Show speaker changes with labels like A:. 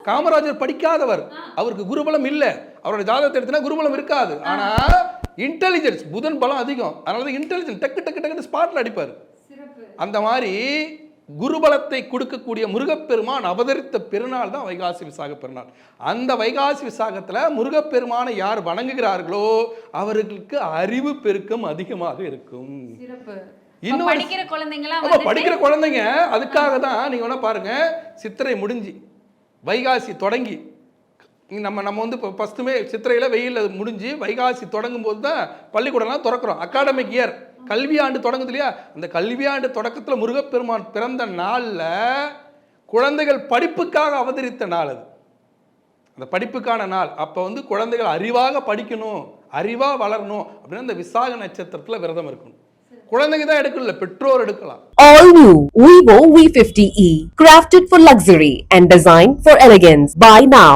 A: காமராஜர் படிக்காதவர், அவருக்கு குருபலம் இல்ல. அவரோட ஜாதகத்தை எடுத்தா குருபலம் இருக்காது. ஆனா இன்டெலிஜென்ஸ், புதன் பலம் அதிகம். அதனால இன்டெலிஜென்ஸ் டக்கு டக்கு டக்கு ஸ்பாட்ல அடிப்பார். அந்த மாதிரி குருபலத்தை கொடுக்கக்கூடிய முருகப்பெருமான் அவதரித்த பெருநாள் தான் வைகாசி விசாக பெருநாள். அந்த வைகாசி விசாகத்துல முருகப்பெருமானை யார் வணங்குகிறார்களோ அவர்களுக்கு அறிவு பெருக்கம் அதிகமாக இருக்கும். இன்னும் படிக்கிற குழந்தைங்க அதுக்காக தான் நீங்க வேணா பாருங்க, சித்திரை முடிஞ்சு வைகாசி தொடங்கி நம்ம வந்து இப்போ ஃபஸ்ட்டுமே சித்திரையில் வெயிலில் முடிஞ்சு வைகாசி தொடங்கும் போது தான் பள்ளிக்கூடம்லாம் திறக்கிறோம். அகாடமிக் இயர், கல்வியாண்டு தொடங்குது இல்லையா? அந்த கல்வியாண்டு தொடக்கத்தில் முருகப்பெருமான் பிறந்த நாளில் குழந்தைகள் படிப்புக்காக அவதரித்த நாள் அது. அந்த படிப்புக்கான நாள். அப்போ வந்து குழந்தைகள் அறிவாக படிக்கணும், அறிவாக வளரணும் அப்படின்னு அந்த விசாக நட்சத்திரத்தில் விரதம் இருக்கணும். குழந்தைங்க தான் எடுக்கல, பெற்றோர் எடுக்கலாம்.
B: All new Vivo V50e, crafted for luxury and designed for elegance. Buy now.